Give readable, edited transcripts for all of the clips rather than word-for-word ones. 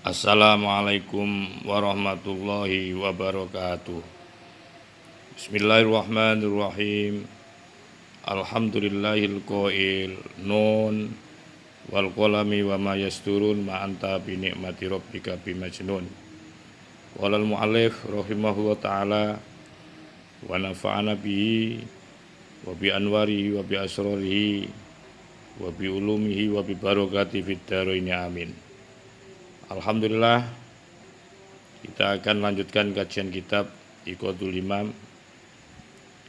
Assalamualaikum warahmatullahi wabarakatuh. Bismillahirrahmanirrahim. Alhamdulillahil qail nun wal qalami wa ma yasturun ma anta bi ni'mati rabbika bimajnun. Walal mu'allif rahimahullah ta'ala wa nafa'ana bihi wa bi anwarihi wa bi asrarihi wa bi ulumihi wa bi barakati fid dharain amin. Alhamdulillah, kita akan lanjutkan kajian kitab Iqadul Imam.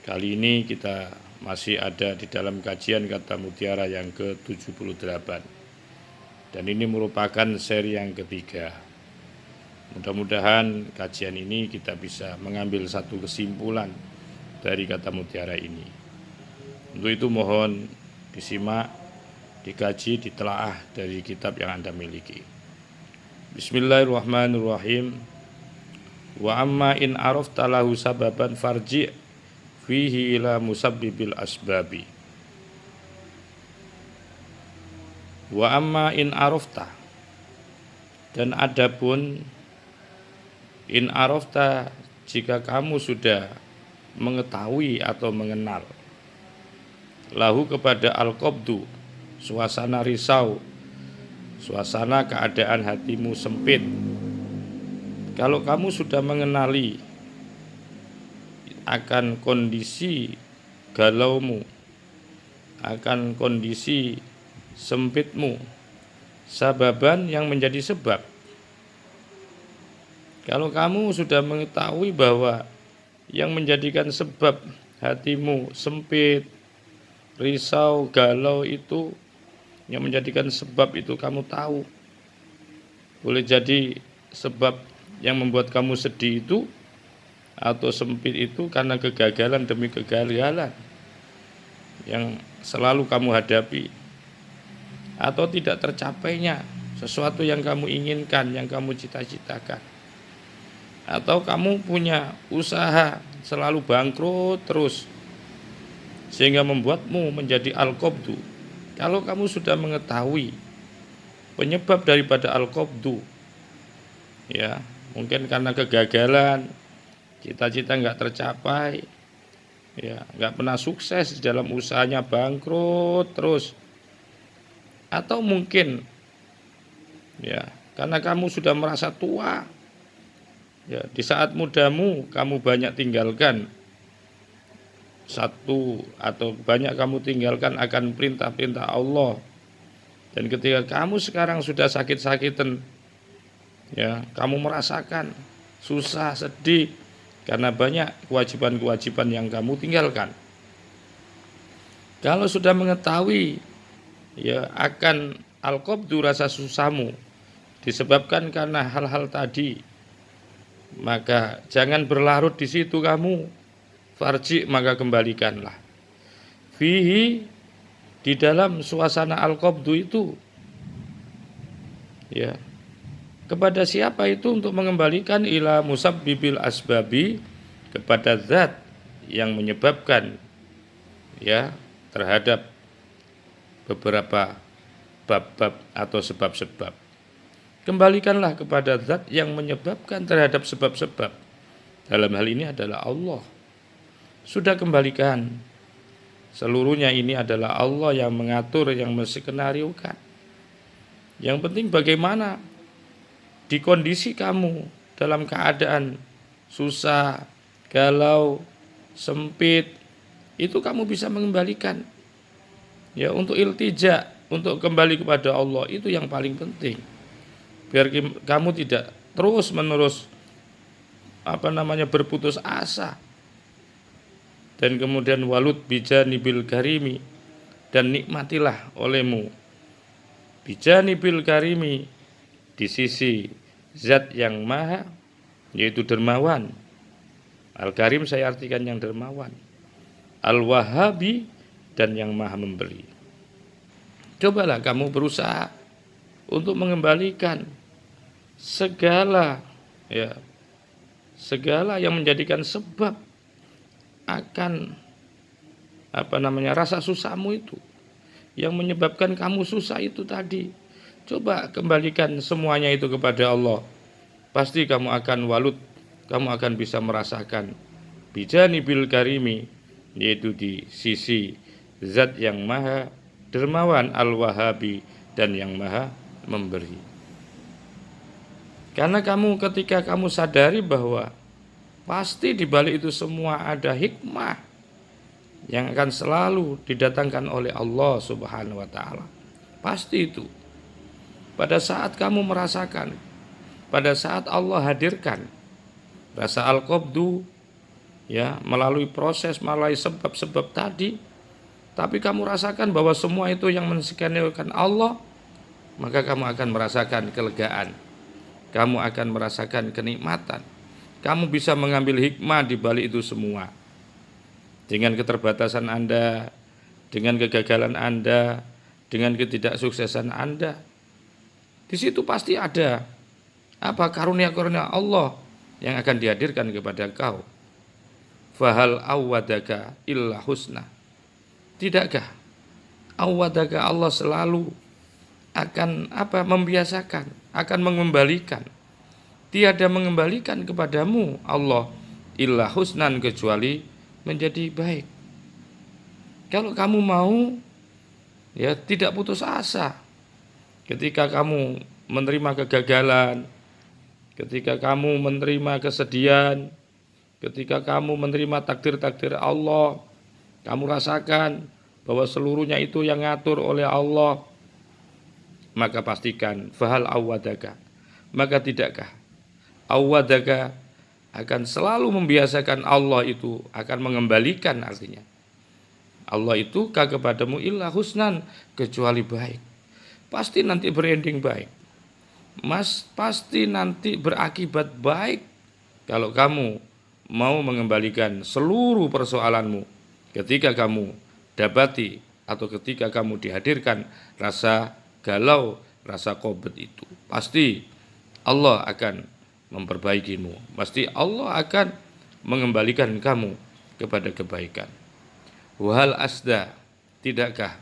Kali ini kita masih ada di dalam kajian kata mutiara yang ke-78. Dan ini merupakan seri yang ketiga. Mudah-mudahan kajian ini kita bisa mengambil satu kesimpulan dari kata mutiara ini. Untuk itu mohon disimak, dikaji, ditelaah dari kitab yang Anda miliki. Bismillahirrahmanirrahim. Wa amma in arafta lahu sababan farji' fihi ila musabbibil asbabi. Wa amma in arafta, dan adapun in arafta, jika kamu sudah mengetahui atau mengenal lahu kepada al-qabdu, suasana risau, suasana keadaan hatimu sempit. Kalau kamu sudah mengenali akan kondisi galaumu, akan kondisi sempitmu, sababan yang menjadi sebab. Kalau kamu sudah mengetahui bahwa yang menjadikan sebab hatimu sempit, risau, galau itu, yang menjadikan sebab itu kamu tahu. Boleh jadi sebab yang membuat kamu sedih itu atau sempit itu karena kegagalan demi kegagalan yang selalu kamu hadapi, atau tidak tercapainya sesuatu yang kamu inginkan, yang kamu cita-citakan, atau kamu punya usaha selalu bangkrut terus sehingga membuatmu menjadi al-qabdu. Kalau kamu sudah mengetahui penyebab daripada al-qabdu, ya mungkin karena kegagalan, cita-cita nggak tercapai, ya nggak pernah sukses di dalam usahanya, bangkrut terus, atau mungkin ya karena kamu sudah merasa tua, ya di saat mudamu kamu banyak tinggalkan satu atau banyak kamu tinggalkan akan perintah-perintah Allah, dan ketika kamu sekarang sudah sakit-sakitan, ya kamu merasakan susah, sedih karena banyak kewajiban-kewajiban yang kamu tinggalkan. Kalau sudah mengetahui ya akan al-qabdu, rasa susahmu disebabkan karena hal-hal tadi, maka jangan berlarut di situ kamu. Farji', maka kembalikanlah. Fihi, di dalam suasana al-qabdu itu, ya kepada siapa itu? Untuk mengembalikan ila musabbibil asbabi, kepada zat yang menyebabkan ya terhadap beberapa bab-bab atau sebab-sebab. Kembalikanlah kepada zat yang menyebabkan terhadap sebab-sebab. Dalam hal ini adalah Allah. Sudah kembalikan. Seluruhnya ini adalah Allah yang mengatur, yang menskenariokan. Yang penting bagaimana di kondisi kamu dalam keadaan susah, galau, sempit, itu kamu bisa mengembalikan. Ya, untuk iltija, untuk kembali kepada Allah, itu yang paling penting. Biar kamu tidak terus-menerus berputus asa. Dan kemudian walut bijanibil karimi, dan nikmatilah olehmu bijanibil karimi, di sisi zat yang maha, yaitu dermawan. Al-Karim saya artikan yang dermawan, Al-Wahabi, dan yang maha memberi. Cobalah kamu berusaha untuk mengembalikan segala yang menjadikan sebab akan rasa susahmu itu, yang menyebabkan kamu susah itu tadi. Coba kembalikan semuanya itu kepada Allah. Pasti kamu akan walut, kamu akan bisa merasakan bijanibil karimi, yaitu di sisi zat yang maha dermawan al-wahabi dan yang maha memberi. Karena ketika kamu sadari bahwa pasti di balik itu semua ada hikmah yang akan selalu didatangkan oleh Allah Subhanahu wa taala. Pasti itu. Pada saat kamu merasakan, pada saat Allah hadirkan rasa al-qabdu, ya, melalui proses, melalui sebab-sebab tadi, tapi kamu rasakan bahwa semua itu yang menskenario-kan Allah, maka kamu akan merasakan kelegaan, kamu akan merasakan kenikmatan, kamu bisa mengambil hikmah di balik itu semua. Dengan keterbatasan Anda, dengan kegagalan Anda, dengan ketidaksuksesan Anda, di situ pasti ada apa karunia-karunia Allah yang akan dihadirkan kepada kau. Fahal awwadaka illa husna. Tidakkah awwadaka, Allah selalu akan membiasakan, akan mengembalikan. Tiada mengembalikan kepadamu Allah illa husnan, kecuali menjadi baik. Kalau kamu mau, ya, tidak putus asa. Ketika kamu menerima kegagalan, ketika kamu menerima kesedihan, ketika kamu menerima takdir-takdir Allah, kamu rasakan bahwa seluruhnya itu yang ngatur oleh Allah, maka pastikan fahal awwadaka, maka tidakkah awwadaka akan selalu membiasakan Allah itu akan mengembalikan, artinya Allah itu kepadamu illa husnan, kecuali baik. Pasti nanti berending baik, pasti nanti berakibat baik kalau kamu mau mengembalikan seluruh persoalanmu. Ketika kamu dapati atau ketika kamu dihadirkan rasa galau, rasa qabd itu, pasti Allah akan memperbaikimu, pasti Allah akan mengembalikan kamu kepada kebaikan. Wahal asda, tidakkah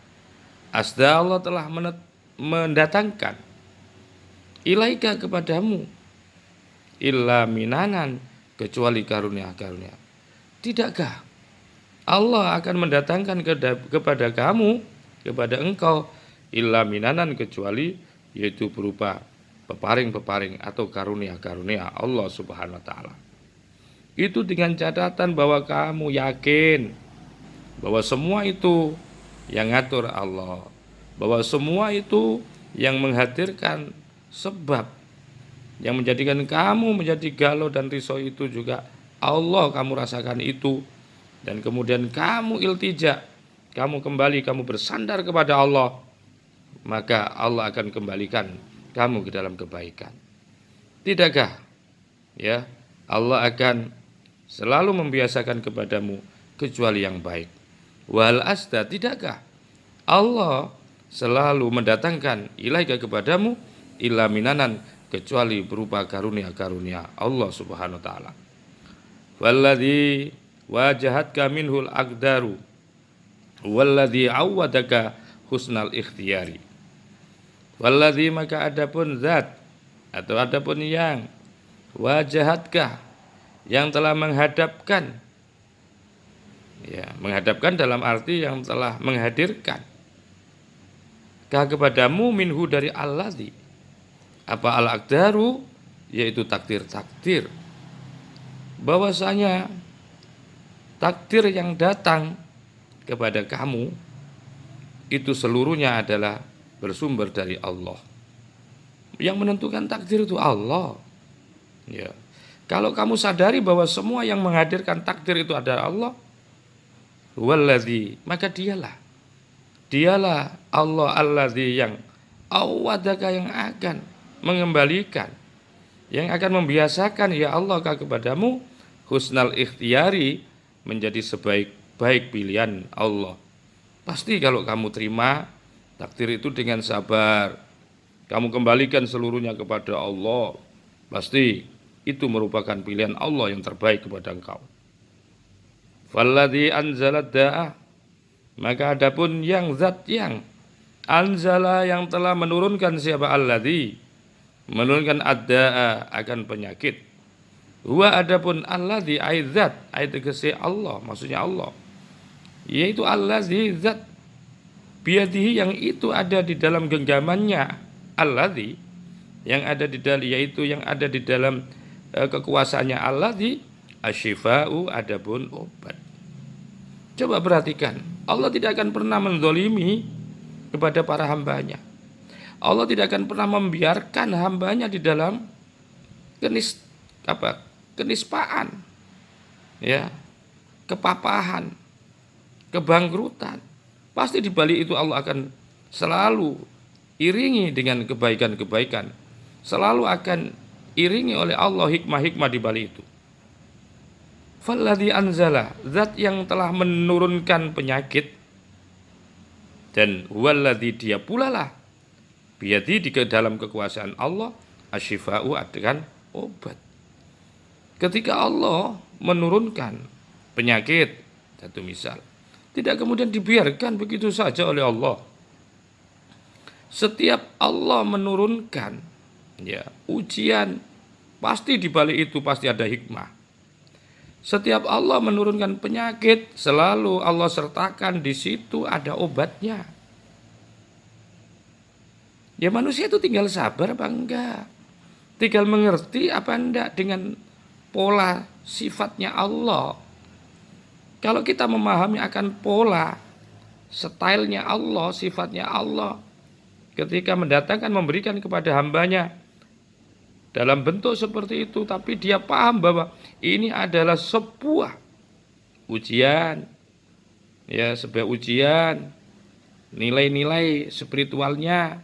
asda, Allah telah mendatangkan ilaika kepadamu illa minanan, kecuali karunia-karunia. Tidakkah Allah akan mendatangkan kepada kamu, kepada engkau, illa minanan, kecuali yaitu berupa peparing-peparing atau karunia-karunia Allah Subhanahu wa taala. Itu dengan catatan bahwa kamu yakin bahwa semua itu yang ngatur Allah, bahwa semua itu yang menghadirkan sebab yang menjadikan kamu menjadi galau dan risau itu juga Allah, kamu rasakan itu, dan kemudian kamu iltija, kamu kembali, kamu bersandar kepada Allah, maka Allah akan kembalikan kamu ke dalam kebaikan. Tidakkah, ya, Allah akan selalu membiasakan kepadamu kecuali yang baik. Wal asda, tidakkah Allah selalu mendatangkan ilaika kepadamu illa minanan, kecuali berupa karunia-karunia Allah Subhanahu wa taala. Walladzi wajahatka minhul aqdaru walladzi awwadaka husnal ikhtiyari. Walladzi, maka adapun zat atau adapun yang wajahatka, yang telah menghadapkan, ya, menghadapkan dalam arti yang telah menghadirkan kepadamu minhu dari alladzi, apa al-aqdaru, yaitu takdir-takdir, bahwasanya takdir yang datang kepada kamu itu seluruhnya adalah bersumber dari Allah. Yang menentukan takdir itu Allah, ya. Kalau kamu sadari bahwa semua yang menghadirkan takdir itu adalah Allah, walladzi, maka dialah Allah alladzi, yang awwadaka, yang akan mengembalikan, yang akan membiasakan, ya Allah, kepadamu husnal ikhtiyari, menjadi sebaik-baik pilihan Allah. Pasti kalau kamu terima takdir itu dengan sabar, kamu kembalikan seluruhnya kepada Allah, pasti itu merupakan pilihan Allah yang terbaik kepada engkau. Falladzi anzalad da'ah, maka adapun yang zat yang Anzala yang telah menurunkan siapa alladzi menurunkan adda'a akan penyakit. Huwa adapun alladzi aizzat ayat tegese Allah maksudnya Allah yaitu alladzi zat biadihi yang itu ada di dalam genggamannya alladzi yang ada di dalam yaitu yang ada di dalam kekuasaannya alladzi asyifa'u adapun obat. Coba perhatikan, Allah tidak akan pernah menzalimi kepada para hambanya. Allah tidak akan pernah membiarkan hambanya di dalam kenispaan, ya, kepapahan, kebangkrutan. Pasti di balik itu Allah akan selalu iringi dengan kebaikan-kebaikan. Selalu akan iringi oleh Allah hikmah-hikmah di balik itu. Falladzi anzala, zat yang telah menurunkan penyakit, dan huwaladzi dia pula lah biadi di dalam kekuasaan Allah asyifa'u dengan obat. Ketika Allah menurunkan penyakit, satu misal, tidak kemudian dibiarkan begitu saja oleh Allah. Setiap Allah menurunkan ya ujian, pasti di balik itu pasti ada hikmah. Setiap Allah menurunkan penyakit, selalu Allah sertakan di situ ada obatnya. Ya manusia itu tinggal sabar apa enggak? Tinggal mengerti apa enggak dengan pola sifatnya Allah. Kalau kita memahami akan pola, stylenya Allah, sifatnya Allah, ketika mendatangkan, memberikan kepada hambanya dalam bentuk seperti itu, tapi dia paham bahwa ini adalah sebuah ujian, ya sebuah ujian, nilai-nilai spiritualnya.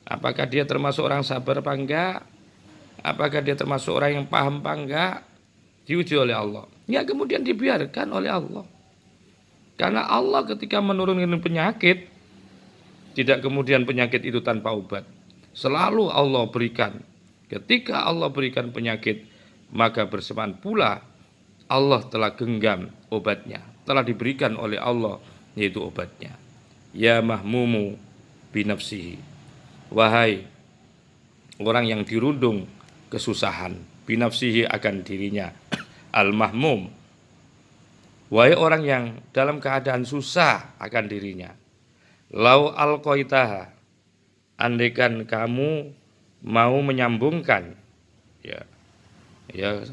Apakah dia termasuk orang sabar apa enggak? Apakah dia termasuk orang yang paham apa enggak? Diuji oleh Allah. Ya kemudian dibiarkan oleh Allah. Karena Allah ketika menurunkan penyakit, tidak kemudian penyakit itu tanpa obat. Selalu Allah berikan. Ketika Allah berikan penyakit, maka bersamaan pula Allah telah genggam obatnya. Telah diberikan oleh Allah, yaitu obatnya. Ya mahmumu binafsihi. Wahai orang yang dirundung kesusahan, binafsihi akan dirinya. Al-mahmum. Wahai orang yang dalam keadaan susah akan dirinya. Lau alqaitaha, andaikan kamu mau menyambungkan,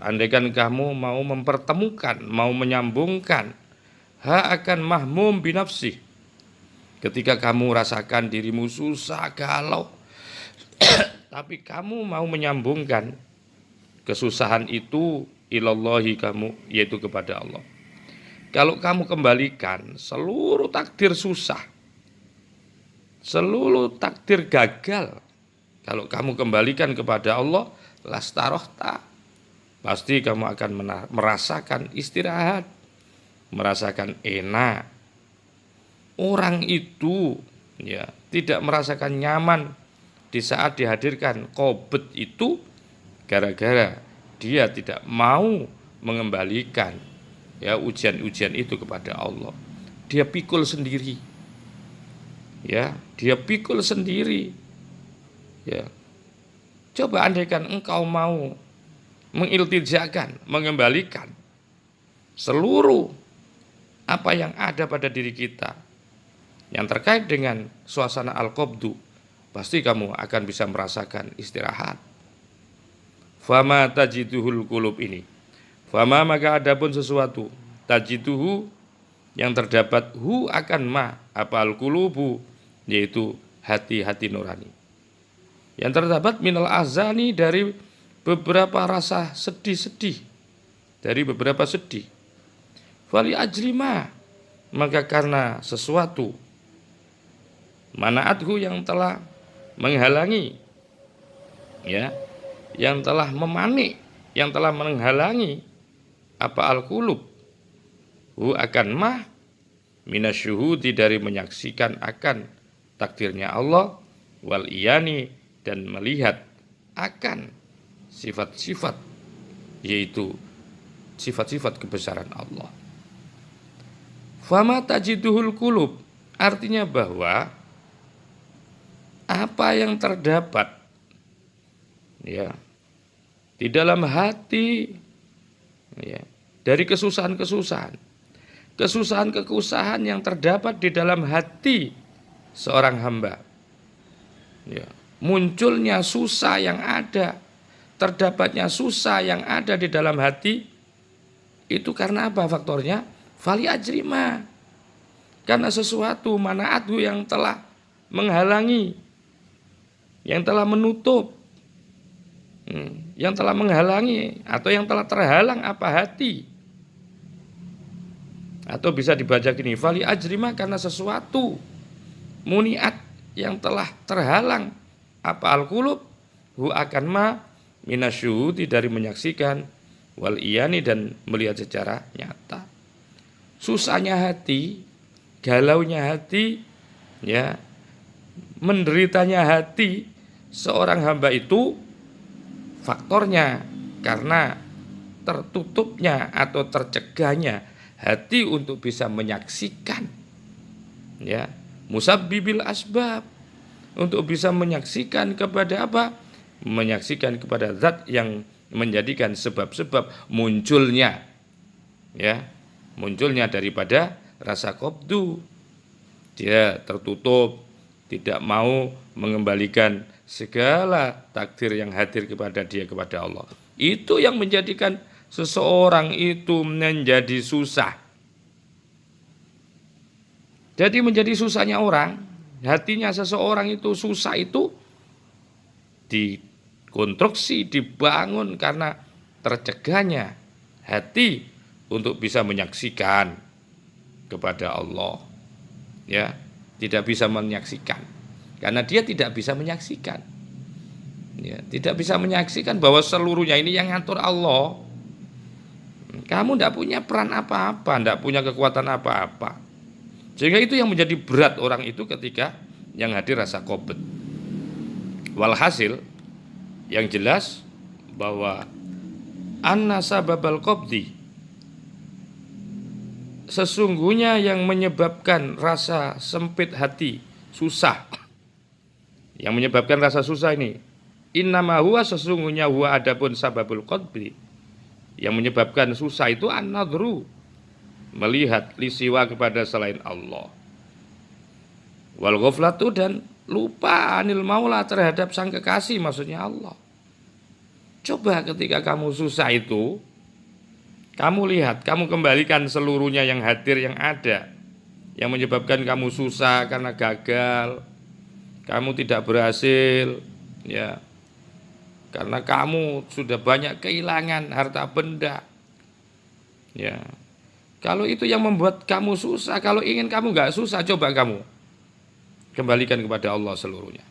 andaikan kamu mau mempertemukan, mau menyambungkan, akan mahmum binafsi. Ketika kamu rasakan dirimu susah, galau, tapi kamu mau menyambungkan kesusahan itu ilallahi kamu, yaitu kepada Allah. Kalau kamu kembalikan seluruh takdir susah, seluruh takdir gagal, kalau kamu kembalikan kepada Allah, lastarohta, pasti kamu akan merasakan istirahat, merasakan enak. Orang itu ya tidak merasakan nyaman di saat dihadirkan qobet itu gara-gara dia tidak mau mengembalikan ya ujian-ujian itu kepada Allah. Dia pikul sendiri. Ya, dia pikul sendiri. Ya. Coba andaikan engkau mau mengiltijakan, mengembalikan seluruh apa yang ada pada diri kita yang terkait dengan suasana al-qabdu, pasti kamu akan bisa merasakan istirahat. Fama tajiduhul qulub ini. Fama maka adapun sesuatu tajiduhu yang terdapat hu akan ma apa al-qulubu, yaitu hati-hati nurani. Yang terdapat minal azani dari beberapa rasa sedih-sedih, dari beberapa sedih. Fali ajlima, maka karena sesuatu manaathu yang telah menghalangi, ya, yang telah memanik, yang telah menghalangi apa al-qulub, hu akan mah minasyuhudi dari menyaksikan akan takdirnya Allah, wal iyani dan melihat akan sifat-sifat, yaitu sifat-sifat kebesaran Allah. Fama tajiduhul qulub, artinya bahwa apa yang terdapat ya di dalam hati ya dari kesusahan-kesusahan, kesusahan-kesusahan yang terdapat di dalam hati seorang hamba. Ya, munculnya susah yang ada, terdapatnya susah yang ada di dalam hati itu karena apa faktornya? Fali ajrima. Karena sesuatu manaathu yang telah menghalangi, yang telah menutup, yang telah menghalangi atau yang telah terhalang apa hati. Atau bisa dibaca gini, fali ajrima karena sesuatu muniat yang telah terhalang apa al-qulub hu akan ma minasyuhudi dari menyaksikan wal iyani dan melihat secara nyata. Susahnya hati, galaunya hati, ya, menderitanya hati seorang hamba itu faktornya karena tertutupnya atau tercegahnya hati untuk bisa menyaksikan, ya, musabbibil asbab, untuk bisa menyaksikan kepada apa? Menyaksikan kepada zat yang menjadikan sebab-sebab munculnya, ya, munculnya daripada rasa qabdu. Dia tertutup, tidak mau mengembalikan segala takdir yang hadir kepada dia kepada Allah. Itu yang menjadikan seseorang itu menjadi susah. Jadi menjadi susahnya orang, hatinya seseorang itu susah itu dikonstruksi, dibangun karena tercegahnya hati untuk bisa menyaksikan kepada Allah. Ya, tidak bisa menyaksikan karena dia tidak bisa menyaksikan. Ya, tidak bisa menyaksikan bahwa seluruhnya ini yang ngatur Allah. Kamu tidak punya peran apa-apa, tidak punya kekuatan apa-apa. Sehingga itu yang menjadi berat orang itu ketika yang hadir rasa qabd. Walhasil yang jelas bahwa anna sababal qabdi, sesungguhnya yang menyebabkan rasa sempit hati, susah, yang menyebabkan rasa susah ini, innama huwa, sesungguhnya huwa adapun sababul qabdi, yang menyebabkan susah itu an-nadhru, melihat lisiwa kepada selain Allah, wal ghaflatu, dan lupa anil maula, terhadap sang kekasih, maksudnya Allah. Coba ketika kamu susah itu, kamu lihat, kamu kembalikan seluruhnya yang hadir yang ada, yang menyebabkan kamu susah karena gagal, kamu tidak berhasil, ya, karena kamu sudah banyak kehilangan harta benda, ya. Kalau itu yang membuat kamu susah, kalau ingin kamu nggak susah, coba kamu kembalikan kepada Allah seluruhnya.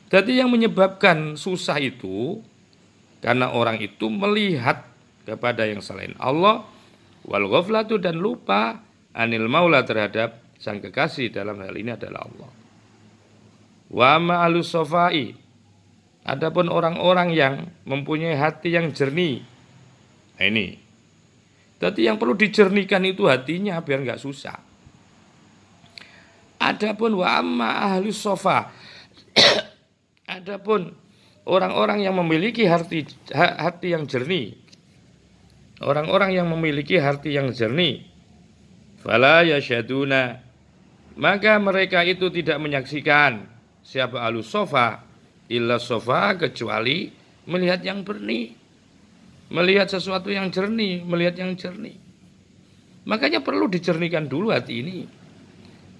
Jadi yang menyebabkan susah itu karena orang itu melihat kepada yang selain Allah, wal ghaflatu, dan lupa anil maula, terhadap sang kekasih, dalam hal ini adalah Allah. Wa ma'alus sofai, adapun orang-orang yang mempunyai hati yang jernih. Nah, ini. Jadi yang perlu dijernihkan itu hatinya biar nggak susah. Adapun wa amma ahlus sofa, adapun orang-orang yang memiliki hati yang jernih, orang-orang yang memiliki hati yang jernih, fala yasyaduna, maka mereka itu tidak menyaksikan siapa ahlus sofa illa sofa, kecuali melihat yang jernih, melihat sesuatu yang jernih, melihat yang jernih. Makanya perlu dijernihkan dulu hati ini.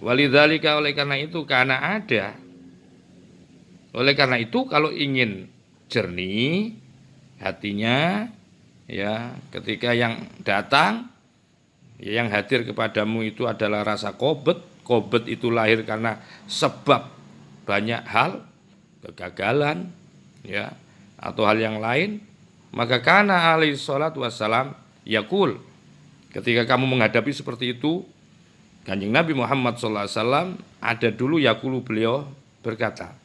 Walidzalika, oleh karena itu, karena ada. Oleh karena itu, kalau ingin jernih hatinya, ya, ketika yang datang, yang hadir kepadamu itu adalah rasa qabd. Qabd itu lahir karena sebab banyak hal, kegagalan, ya, atau hal yang lain. Maka kana alaihi salatu wassalam yaqul, ketika kamu menghadapi seperti itu, Kanjeng Nabi Muhammad SAW ada dulu yaqulu, beliau berkata,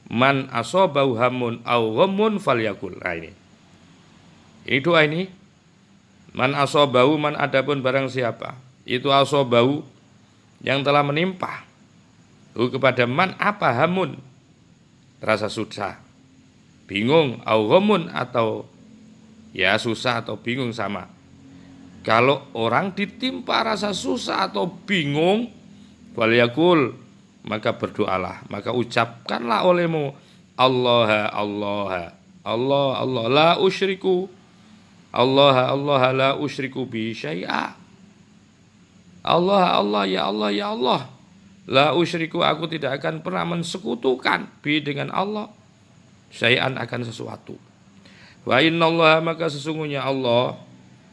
man asobahu hamun aw ghammun falyaqul. Nah, ini doa ini, man asobahu, man adapun barang siapa itu asobahu yang telah menimpa kepada man apa hamun, rasa susah, bingung, au ghamun atau ya susah atau bingung sama. Kalau orang ditimpa rasa susah atau bingung, waliyakul, maka berdoalah, maka ucapkanlah olehmu Allah Allah Allah Allah la usyriku Allah Allah la usyriku bi syai'a. Allah Allah ya Allah ya Allah, la usyriku, aku tidak akan pernah mensekutukan bi dengan Allah syai'an akan sesuatu. Wa innallaha, maka sesungguhnya Allah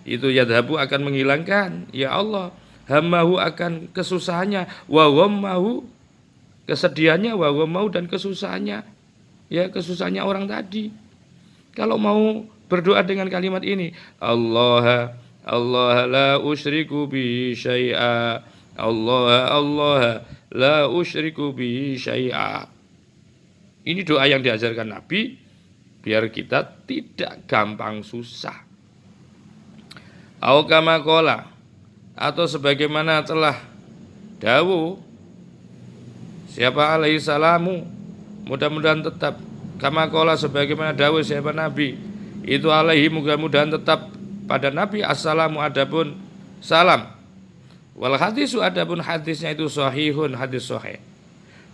itu yadhabu akan menghilangkan ya Allah hammahu akan kesusahannya, wa ghammahu kesedihannya, wa ghammahu dan kesusahannya, ya kesusahannya orang tadi. Kalau mau berdoa dengan kalimat ini, Allah Allah la usyriku bi syai'a, Allah Allah la usyriku bi syai'a. Ini doa yang diajarkan Nabi biar kita tidak gampang susah. Au kama qala, atau sebagaimana telah dawuh siapa alaihi salamu, mudah-mudahan tetap, kama qala sebagaimana dawuh siapa Nabi itu alaihi, mudah-mudahan tetap pada Nabi assalamu adapun salam, wal hadisu adapun hadisnya itu sahihun, hadis sahih.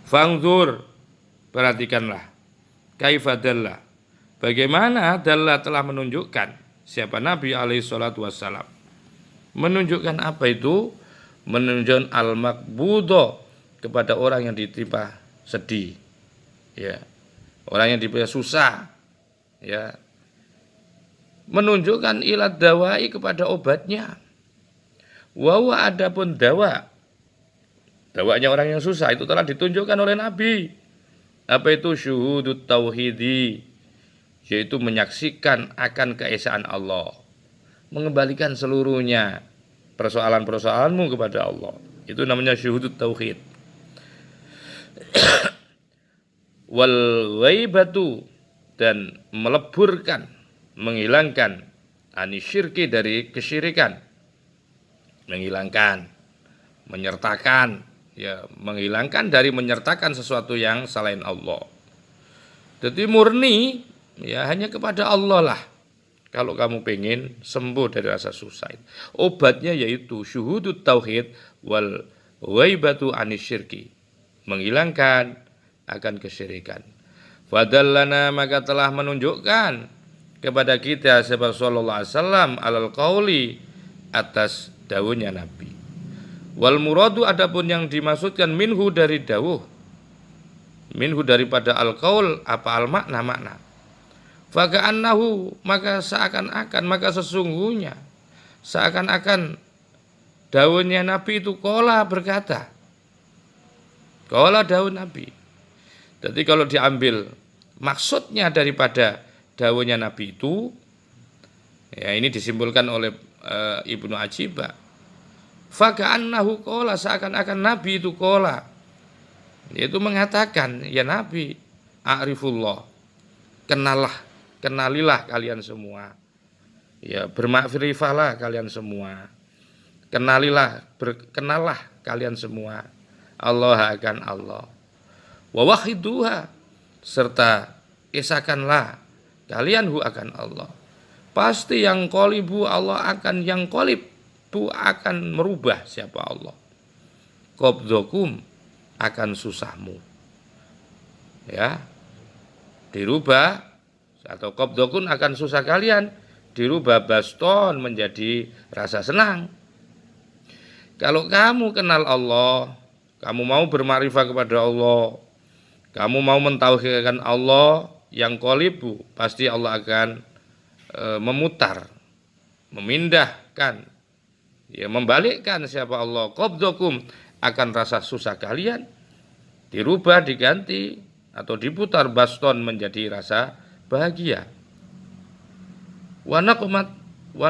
Fangzur, perhatikanlah, kaifa dalla, bagaimana dalla telah menunjukkan siapa Nabi alaihi salatu wassalam. Menunjukkan apa itu? Menunjukkan al-makbudo, kepada orang yang ditimpa sedih, ya, orang yang ditimpa susah, ya. Menunjukkan ilat dawai, kepada obatnya. Wawa adapun dawa, dawanya orang yang susah itu telah ditunjukkan oleh Nabi. Apa itu? Syuhudut tauhidi, yaitu menyaksikan akan keesaan Allah, mengembalikan seluruhnya persoalan-persoalanmu kepada Allah. Itu namanya syuhudut tauhid. Wal ghaibatu, dan meleburkan, menghilangkan anisyirki, dari kesyirikan, menghilangkan, menyertakan, ya, menghilangkan dari menyertakan sesuatu yang selain Allah. Jadi murni, ya, hanya kepada Allah lah. Kalau kamu pengen sembuh dari rasa susah, obatnya yaitu syuhudut tauhid wal ghaibatu anisyirki, menghilangkan akan kesyirikan. Fadallana, maka telah menunjukkan kepada kita sebab sallallahu alaihi wasallam alal qauli, atas dawuhnya Nabi. Wal muradu, adapun yang dimaksudkan minhu dari dawuh, minhu daripada al qaul, apa al makna, makna. Faka'annahu, maka seakan-akan, maka sesungguhnya, seakan-akan dawuhnya Nabi itu qala, berkata, qala dawuh Nabi. Jadi kalau diambil maksudnya daripada dawuhnya Nabi itu, ya, ini disimpulkan oleh Ibnu Ajibah. Faka'annahu qala, seakan-akan Nabi itu qala, yaitu mengatakan, ya Nabi, a'rifullah, kenalilah kalian semua, ya, bermakrifahlah kalian semua, kenallah kalian semua Allah akan Allah, wa wahiduha, serta esakanlah kalian hu akan Allah. Pasti yang qolibu, Allah akan, yang qolib itu akan merubah siapa Allah. Qabdokum, akan susahmu, ya, dirubah, atau qabdokun akan susah kalian dirubah baston menjadi rasa senang. Kalau kamu kenal Allah, kamu mau bermakrifah kepada Allah, kamu mau mentauhidkan Allah yang qolibu, pasti Allah akan memutar, memindahkan, ya, membalikkan siapa Allah qabdokum, akan rasa susah kalian dirubah, diganti atau diputar baston menjadi rasa bahagia. Wa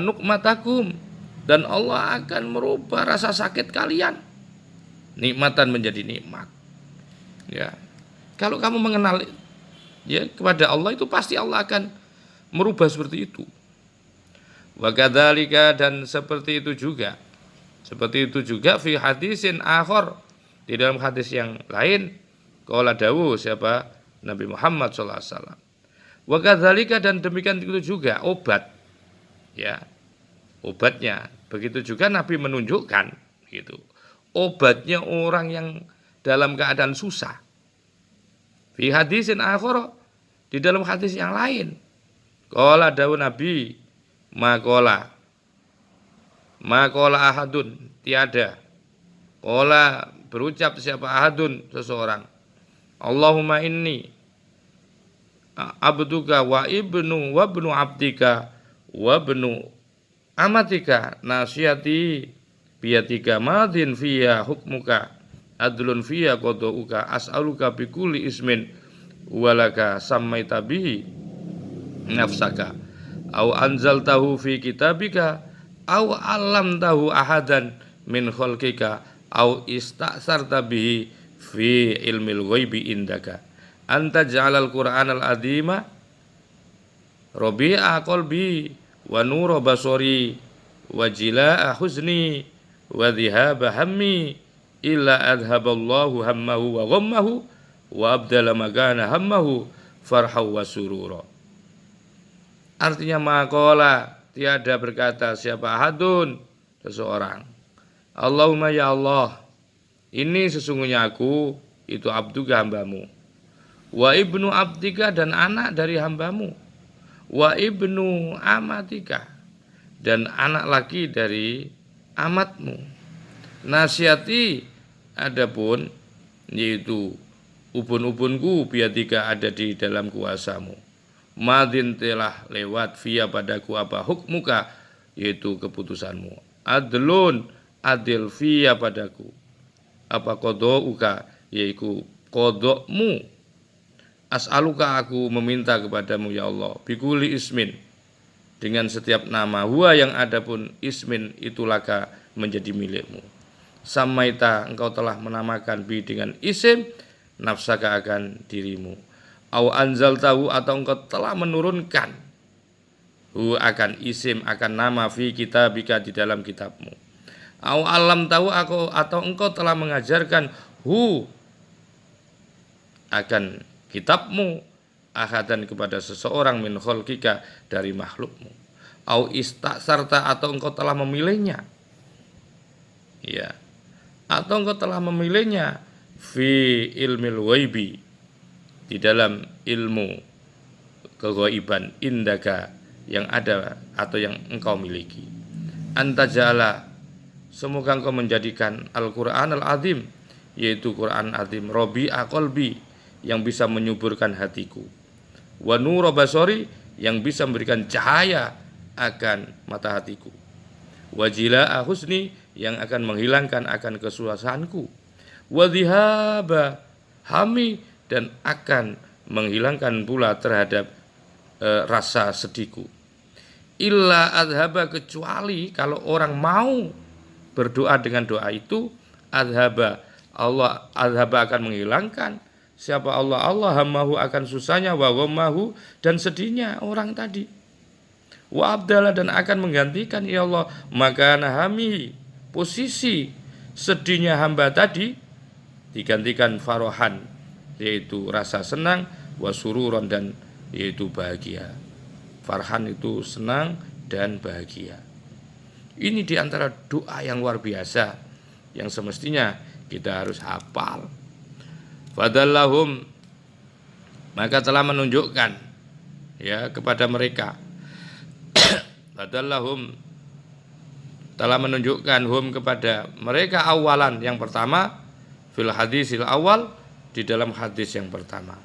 nukmatakum, dan Allah akan merubah rasa sakit kalian nikmatan menjadi nikmat. Ya, kalau kamu mengenal, ya, kepada Allah, itu pasti Allah akan merubah seperti itu. Wa kadzalika, dan seperti itu juga fi hadisin akhar, Di dalam hadis yang lain, qala dawu siapa? Nabi Muhammad sallallahu alaihi wasallam. Wa kadzalika, dan demikian itu juga obat. Ya. Obatnya. Begitu juga Nabi menunjukkan gitu. Obatnya orang yang dalam keadaan susah. Fi hadisin akhara, di dalam hadis yang lain. Qala dawu Nabi, maqala ahadun, tiada. Qala, berucap siapa ahadun, seseorang. Allahumma inni abduka wa ibnu abdika wa ibnu amatika nasiyati biyatika madin fiya hukmuka adlun fiya qadauka as'aluka bikulli ismin walaka sammaita bihi nafsaka au anzaltahu fi kitabika au allamtahu ahadan min khalqika au istasarta bihi fi ilmil ghaibi indaka anta ja'alal qur'anal azima rabi'a qalbi wa nura basari wa jilaa huzni wa dhihaba hammi illa adhaballahu hammahu wa ghammahu wa abdala magana hammahu farhaw wa surura. Artinya maqala, tiada berkata siapa ahadun, seseorang. Allahumma ya Allah, ini sesungguhnya aku itu abduka, hambamu, wa ibnu abdika, dan anak dari hambamu, wa ibnu amatika, dan anak laki dari amatmu, nasihati, adapun yaitu ubun-ubunku biadika ada di dalam kuasamu, madin telah lewat via padaku apa hukmuka, yaitu keputusanmu, adlun adil via padaku apa qadauka, yaitu qadamu, as'aluka aku meminta kepadamu ya Allah, bikuli ismin, dengan setiap nama, huwa yang adapun ismin itulaka menjadi milikmu, samaita engkau telah menamakan bi dengan isim, nafsaka akan dirimu, au anzaltahu atau engkau telah menurunkan hu akan isim akan nama fi kitabika di dalam kitabmu, au alam tahu aku atau engkau telah mengajarkan hu akan kitabmu ahadan kepada seseorang min khalqika dari makhlukmu, au istasarta atau engkau telah memilihnya, ya, atau engkau telah memilihnya fi ilmil ghaibi di dalam ilmu keghaiban indaka yang ada atau yang engkau miliki, anta ja'ala, semoga engkau menjadikan Al-Qur'an Al-Azim, yaitu Quran Azim, rabi'a qalbi, yang bisa menyuburkan hatiku, wa nura basari, yang bisa memberikan cahaya akan mata hatiku, wa jilaa husni, yang akan menghilangkan akan kesusahanku, wa dhihaba hami, dan akan menghilangkan pula terhadap rasa sedihku, illa adhaba, kecuali kalau orang mau berdoa dengan doa itu, adhaba Allah, adhaba akan menghilangkan siapa Allah, Allah hammahu akan susahnya, wa ghammahu, dan sedihnya orang tadi, wa abdala, dan akan menggantikan ya Allah makana hami, posisi sedihnya hamba tadi digantikan farohan, yaitu rasa senang, wa sururon, dan yaitu bahagia. Farhan itu senang dan bahagia. Ini diantara doa yang luar biasa yang semestinya kita harus hafal. Fadallahum, maka telah menunjukkan ya kepada mereka. Fadallahum, telah menunjukkan hum kepada mereka awalan, yang pertama, fil hadisil awal, di dalam hadis yang pertama,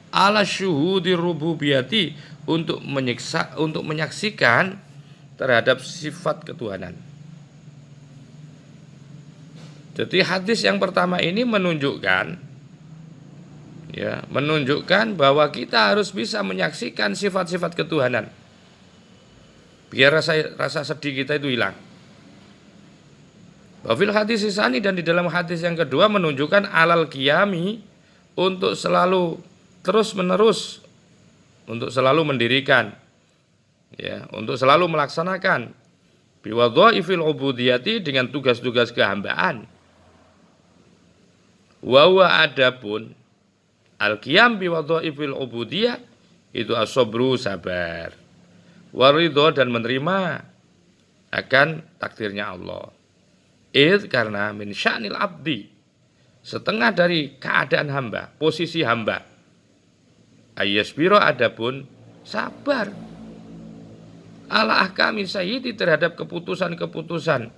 ala syuhudir rububiyati, untuk menyaksikan terhadap sifat ketuhanan. Jadi hadis yang pertama ini menunjukkan bahwa kita harus bisa menyaksikan sifat-sifat ketuhanan, biar rasa sedih kita itu hilang. Wafil hadis sisani, dan di dalam hadis yang kedua menunjukkan alal qiyami, untuk selalu terus menerus, untuk selalu mendirikan, ya, untuk selalu melaksanakan biwadhaifil ubudiyati, dengan tugas-tugas kehambaan. Wa huwa adapun al-qiyam bi wadhaifil ubudiyah itu as-sabru sabar. Waridho dan menerima akan takdirnya Allah. Karena min sya'nil abdi, setengah dari keadaan hamba, posisi hamba. Ayyasbiro adapun sabar. Ala ahkami sayyidi terhadap keputusan-keputusan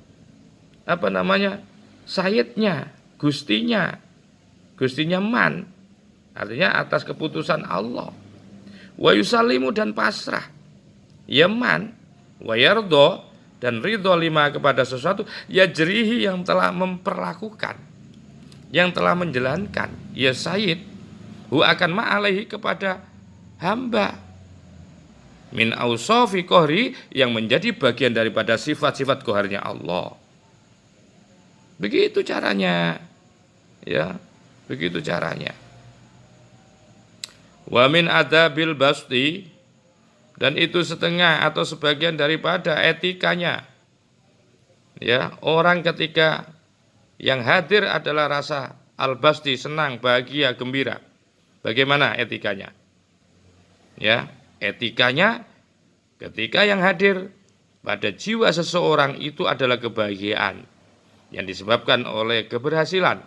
sayyidnya, gustinya man, artinya atas keputusan Allah. Wa yusallimu dan pasrah, yaman, wa yardo dan ridho lima kepada sesuatu ya jerihi yang telah memperlakukan, yang telah menjalankan ya sayyid hu akan ma'alaihi kepada hamba min ausofi kohri yang menjadi bagian daripada sifat-sifat koharnya Allah. Begitu caranya, ya, begitu caranya. Wa min adabil basti, dan itu setengah atau sebagian daripada etikanya. Ya, orang ketika yang hadir adalah rasa al-basti, senang, bahagia, gembira. Bagaimana etikanya? Ya, etikanya ketika yang hadir pada jiwa seseorang itu adalah kebahagiaan yang disebabkan oleh keberhasilan,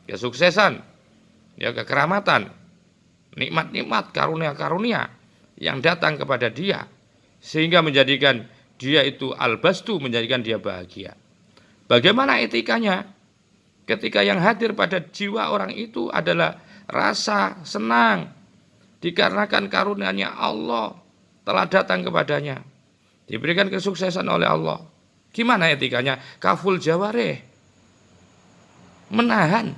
kesuksesan, ya, kekeramatan, nikmat-nikmat, karunia-karunia yang datang kepada dia sehingga menjadikan dia itu al-bastu, menjadikan dia bahagia. Bagaimana etikanya ketika yang hadir pada jiwa orang itu adalah rasa senang dikarenakan karunia-Nya Allah telah datang kepadanya, diberikan kesuksesan oleh Allah. Gimana etikanya? Kaful jawareh, menahan,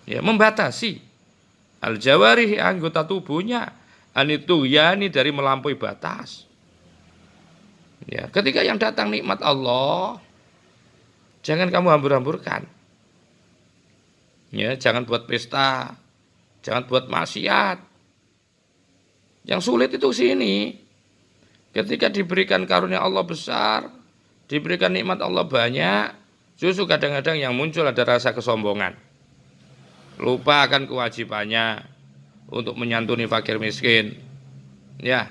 ya, membatasi al-jawarih, anggota tubuhnya, anitu yani dari melampaui batas. Ya, ketika yang datang nikmat Allah, jangan kamu hambur-hamburkan. Ya, jangan buat pesta, jangan buat maksiat. Yang sulit itu sini. Ketika diberikan karunia Allah besar, diberikan nikmat Allah banyak, justru kadang-kadang yang muncul ada rasa kesombongan. Lupa akan kewajibannya untuk menyantuni fakir miskin. Ya,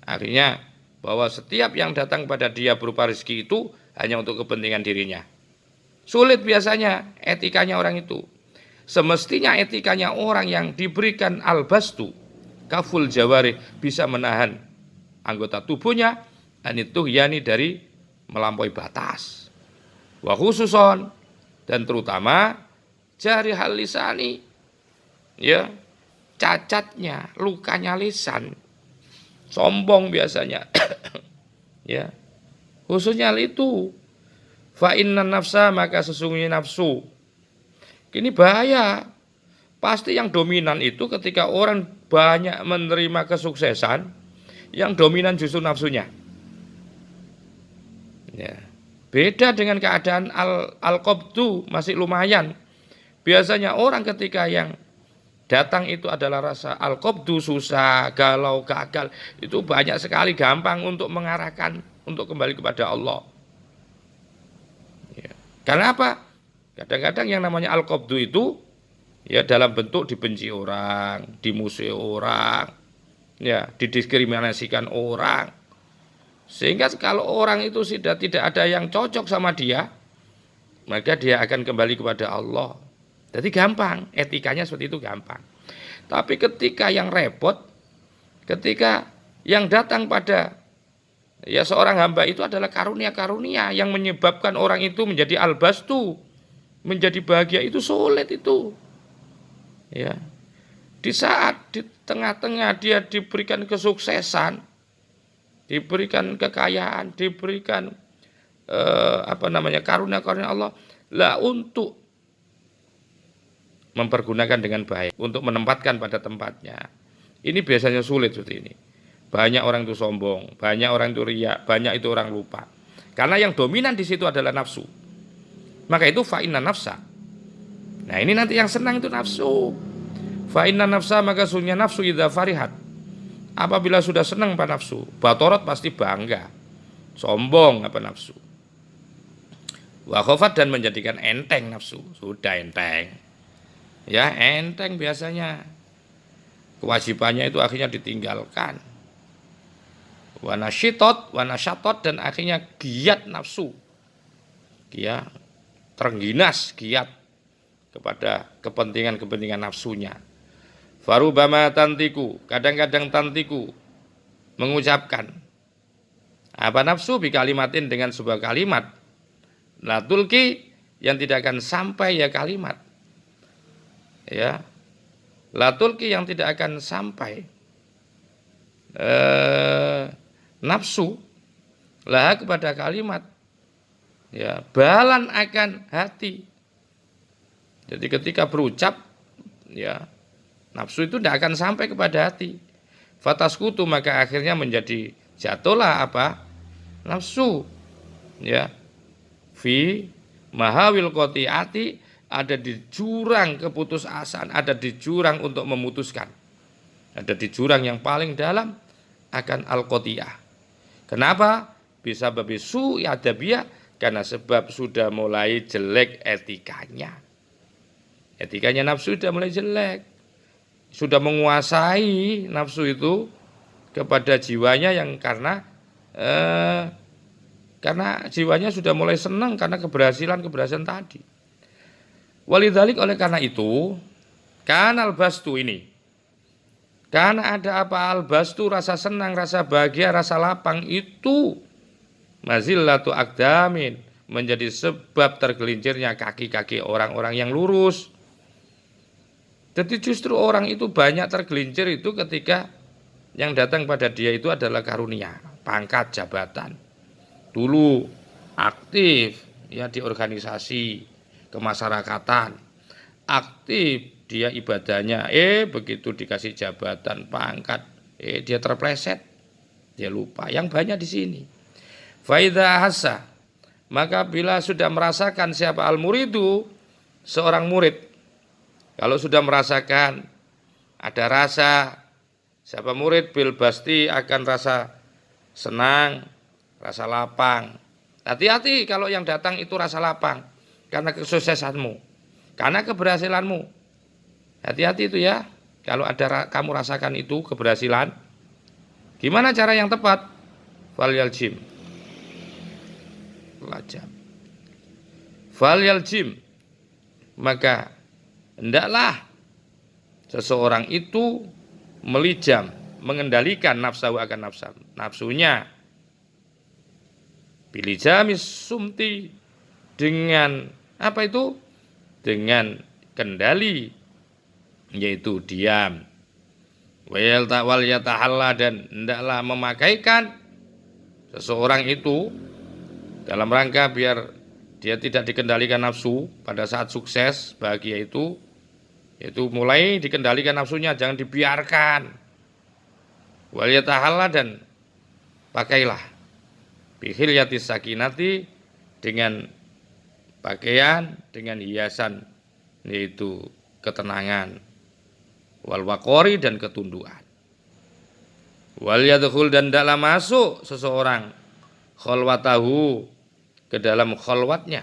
akhirnya bahwa setiap yang datang pada dia berupa rezeki itu hanya untuk kepentingan dirinya. Sulit biasanya etikanya orang itu. Semestinya etikanya orang yang diberikan al-bastu, kaful jawari, bisa menahan anggota tubuhnya, anitu yani dari melampaui batas. Wa khususon, dan terutama jari hal lisani, ya, cacatnya, lukanya lisan, sombong biasanya. Ya, khususnya itu. Fa inna nafsa, maka sesungguhnya nafsu. Ini bahaya. Pasti yang dominan itu ketika orang banyak menerima kesuksesan, yang dominan justru nafsunya. Ya. Beda dengan keadaan al-qabdu, masih lumayan. Biasanya orang ketika yang datang itu adalah rasa al-qabdu, susah, galau, gagal, itu banyak sekali gampang untuk mengarahkan untuk kembali kepada Allah. Ya. Karena apa? Kadang-kadang yang namanya al-qabdu itu ya dalam bentuk dibenci orang, dimusuhi orang, ya, didiskriminasikan orang. Sehingga kalau orang itu sudah tidak ada yang cocok sama dia, maka dia akan kembali kepada Allah. Jadi gampang, etikanya seperti itu gampang. Tapi ketika yang repot, ketika yang datang pada ya seorang hamba itu adalah karunia-karunia yang menyebabkan orang itu menjadi al-bastu, menjadi bahagia, itu sulit itu. Ya. Di saat di tengah-tengah dia diberikan kesuksesan, diberikan kekayaan, diberikan karunia-karunia Allah, lah untuk mempergunakan dengan baik, untuk menempatkan pada tempatnya. Ini biasanya sulit seperti ini. Banyak orang itu sombong, banyak orang itu riya, banyak itu orang lupa. Karena yang dominan di situ adalah nafsu. Maka itu fa inna nafsa. Nah, ini nanti yang senang itu nafsu. Fa inna nafsa, maka sungguhnya nafsu idza farihat. Apabila sudah senang pada nafsu, batorot pasti bangga. Sombong apa nafsu. Wa khafat, dan menjadikan enteng nafsu. Sudah enteng. Ya, enteng biasanya. Kewajibannya itu akhirnya ditinggalkan. Wanasyatot dan akhirnya giat nafsu. Ya, terengginas giat kepada kepentingan-kepentingan nafsunya. Farubama tantiku, kadang-kadang tantiku mengucapkan apa nafsu bi kalimatin dengan sebuah kalimat. Latulki yang tidak akan sampai ya kalimat. Ya. Latulki yang tidak akan sampai nafsu lah kepada kalimat, ya, balan akan hati. Jadi ketika berucap, ya, nafsu itu tidak akan sampai kepada hati. Fataskutu, maka akhirnya menjadi jatuhlah apa? Nafsu, ya. Fi mahawil qati'ati, ada di jurang keputusasaan, ada di jurang untuk memutuskan. Ada di jurang yang paling dalam akan al-qati'ah. Kenapa? Bisa babi su'i adabiyah, karena sebab sudah mulai jelek etikanya. Etikanya nafsu sudah mulai jelek. Sudah menguasai nafsu itu kepada jiwanya yang karena jiwanya sudah mulai senang karena keberhasilan tadi. Walidzalik, oleh karena itu, kanal bastu ini, karena ada apa albastu, rasa senang, rasa bahagia, rasa lapang itu mazillatu aqdamin, menjadi sebab tergelincirnya kaki-kaki orang-orang yang lurus. Jadi justru orang itu banyak tergelincir itu ketika yang datang pada dia itu adalah karunia, pangkat, jabatan. Dulu aktif ya di organisasi kemasyarakatan, aktif dia ibadahnya, begitu dikasih jabatan, pangkat, dia terpleset, dia lupa. Yang banyak di sini. Faidha hasa, maka bila sudah merasakan siapa al-muridu, seorang murid, kalau sudah merasakan ada rasa, siapa murid bil basti akan rasa senang, rasa lapang. Hati-hati kalau yang datang itu rasa lapang karena kesuksesanmu, karena keberhasilanmu. Hati-hati itu ya. Kalau ada kamu rasakan itu keberhasilan, gimana cara yang tepat? Falyal jim. Falyal jim. Maka hendaklah seseorang itu melijam, mengendalikan nafsu akan nafsunya. Bilijamis sumti, dengan apa itu? Dengan kendali, yaitu diam. Wal yatahalla, dan hendaklah memakaikan seseorang itu dalam rangka biar dia tidak dikendalikan nafsu pada saat sukses bahagia itu, yaitu mulai dikendalikan nafsunya, jangan dibiarkan. Wal yatahalla, dan pakailah bihilyatis sakinati, dengan pakaian, dengan hiasan, yaitu ketenangan, wal waqori, dan ketundukan. Wal yadkhul, dan hendaklah masuk seseorang khalwatahu, ke dalam khalwatnya,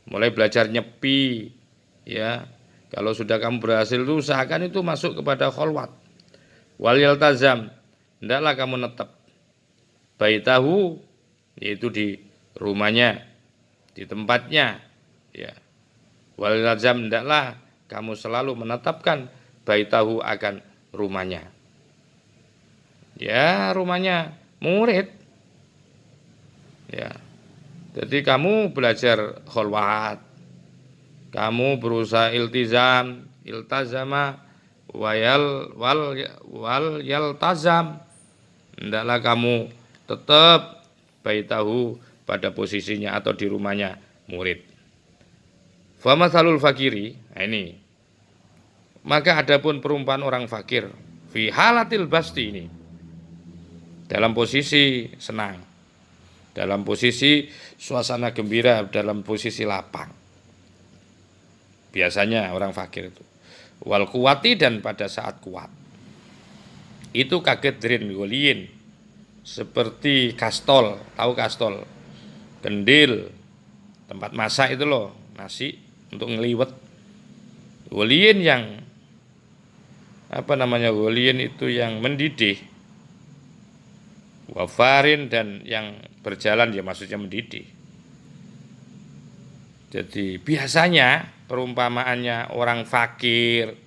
mulai belajar nyepi, ya. Kalau sudah kamu berhasil itu usahakan itu masuk kepada khalwat. Wal yaltazam, hendaklah kamu netap baitahu, yaitu di rumahnya, di tempatnya, ya. Wal yaltazam, hendaklah kamu selalu menetapkan baitahu, akan rumahnya. Ya, rumahnya murid. Ya. Jadi kamu belajar khalwat, kamu berusaha iltazama wal yaltazam, hendaklah kamu tetap baitahu, pada posisinya atau di rumahnya murid. Famathalul fakiri, ini, maka adapun perumpamaan orang fakir fi halatil basti, ini dalam posisi senang, dalam posisi suasana gembira, dalam posisi lapang. Biasanya orang fakir itu wal kuwati, dan pada saat kuat itu kaget drin goliin, seperti kastol, tahu kastol, kendil, tempat masak itu loh, nasi untuk ngeliwet. Waliyin yang waliyin itu yang mendidih, wafarin dan yang berjalan, ya maksudnya mendidih. Jadi biasanya perumpamaannya orang fakir,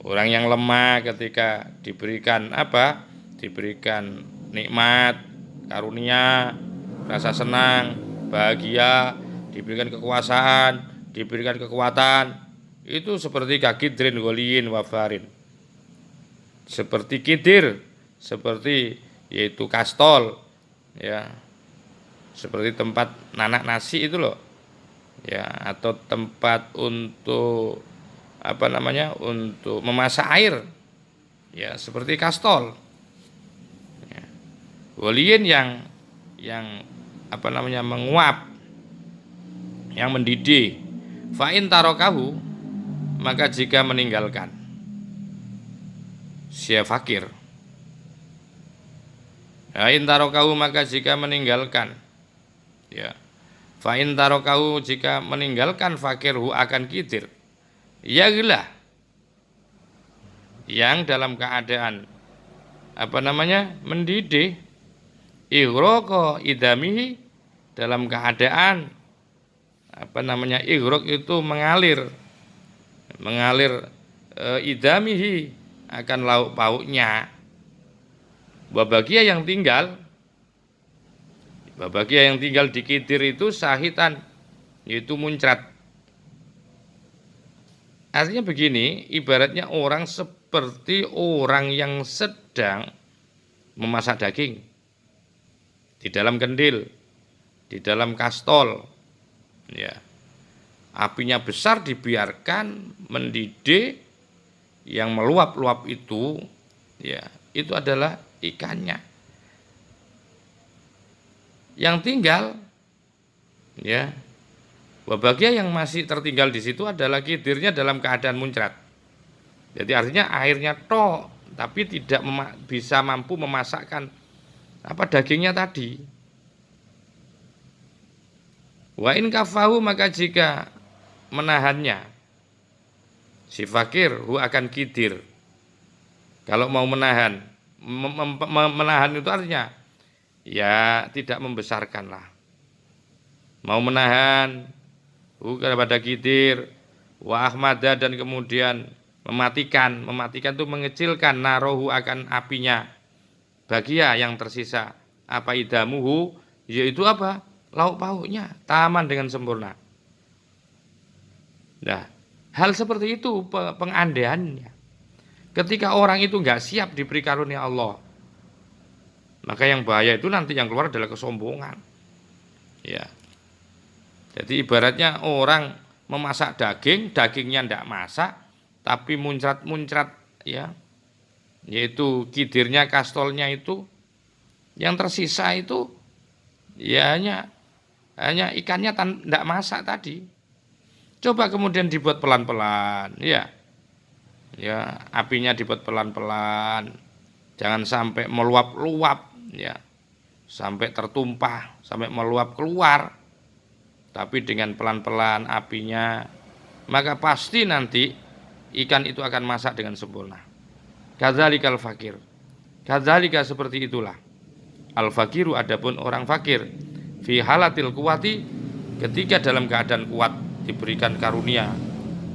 orang yang lemah ketika diberikan diberikan nikmat, karunia, rasa senang, bahagia, diberikan kekuasaan, diberikan kekuatan, itu seperti kakidrin waliyin wafarin, seperti kidir, seperti yaitu kastol, ya, seperti tempat nanak nasi itu loh, ya, atau tempat untuk untuk memasak air, ya, seperti kastol, ya. Waliyin yang menguap, yang mendidih. Fa'in tarokahu, maka jika meninggalkan si fakir, fa'in tarokahu, maka jika meninggalkan, ya, fa'in tarokahu, jika meninggalkan fakirhu akan kidir, ya gila, yang dalam keadaan mendidih, igroko idamihi, dalam keadaan igrok itu mengalir idamihi, akan lauk pauknya, babagia yang tinggal di kidir itu sahitan, yaitu muncrat. Artinya begini, ibaratnya orang seperti orang yang sedang memasak daging di dalam kendil, di dalam kastol, ya. Apinya besar, dibiarkan mendidih, yang meluap-luap itu, ya, itu adalah ikannya. Yang tinggal, ya, bahagia yang masih tertinggal di situ adalah kidirnya dalam keadaan muncrat. Jadi artinya airnya tok, tapi tidak bisa mampu memasakkan dagingnya tadi. Wa in kafahu, maka jika menahannya si fakir, hu akan kidir. Kalau mau menahan, menahan itu artinya ya tidak membesarkan lah. Mau menahan kepada kidir, wa ahmada, dan kemudian mematikan itu mengecilkan, narohu akan apinya, bagia yang tersisa, idamuhu, yaitu lauk pauknya, taman dengan sempurna. Nah, hal seperti itu pengandaiannya. Ketika orang itu enggak siap diberi karunia Allah, maka yang bahaya itu nanti yang keluar adalah kesombongan, ya. Jadi ibaratnya orang memasak dagingnya ndak masak, tapi muncrat, ya, yaitu kidirnya, kastolnya itu, yang tersisa itu ya hanya ikannya ndak masak tadi. Coba kemudian dibuat pelan-pelan, ya, apinya dibuat pelan-pelan, jangan sampai meluap-luap, ya, sampai tertumpah, sampai meluap keluar. Tapi dengan pelan-pelan apinya, maka pasti nanti ikan itu akan masak dengan sempurna. Kadzalikal fakir, kadzalika seperti itulah al fakiru, adapun orang fakir, fi halatil kuwati, ketika dalam keadaan kuat, diberikan karunia,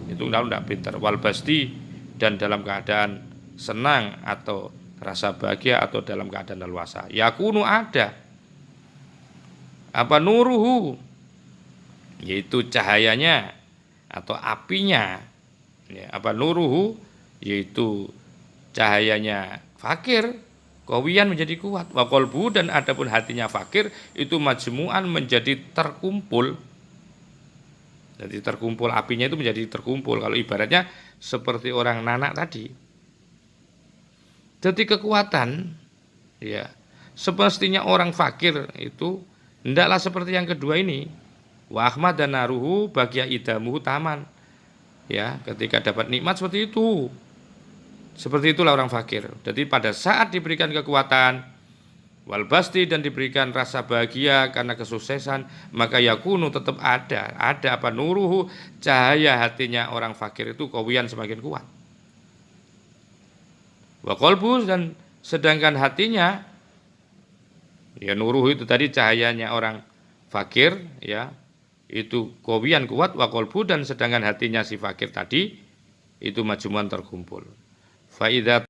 itu tidak pintar, wal basti, dan dalam keadaan senang atau rasa bahagia, atau dalam keadaan leluasa, yakunu ada nuruhu, yaitu cahayanya atau apinya, ya, nuruhu, yaitu cahayanya fakir, kawiyan menjadi kuat, wa qalbu, dan adapun hatinya fakir itu majmu'an, menjadi terkumpul. Jadi terkumpul, apinya itu menjadi terkumpul. Kalau ibaratnya seperti orang nanak tadi. Jadi kekuatan, ya, semestinya orang fakir itu hendaklah seperti yang kedua ini. Wa ahmad dan naruhu, bagia idamuhu taman. Ya, ketika dapat nikmat seperti itu. Seperti itulah orang fakir. Jadi pada saat diberikan kekuatan, wal basti, dan diberikan rasa bahagia karena kesuksesan, maka yakunu tetap ada apa nuruhu, cahaya hatinya orang fakir itu qawiyan semakin kuat. Wa qalbu, dan sedangkan hatinya, ya nuruhu itu tadi cahayanya orang fakir, ya itu qawiyan kuat, wa qalbu, dan sedangkan hatinya si fakir tadi itu majmuan terkumpul. Fa idza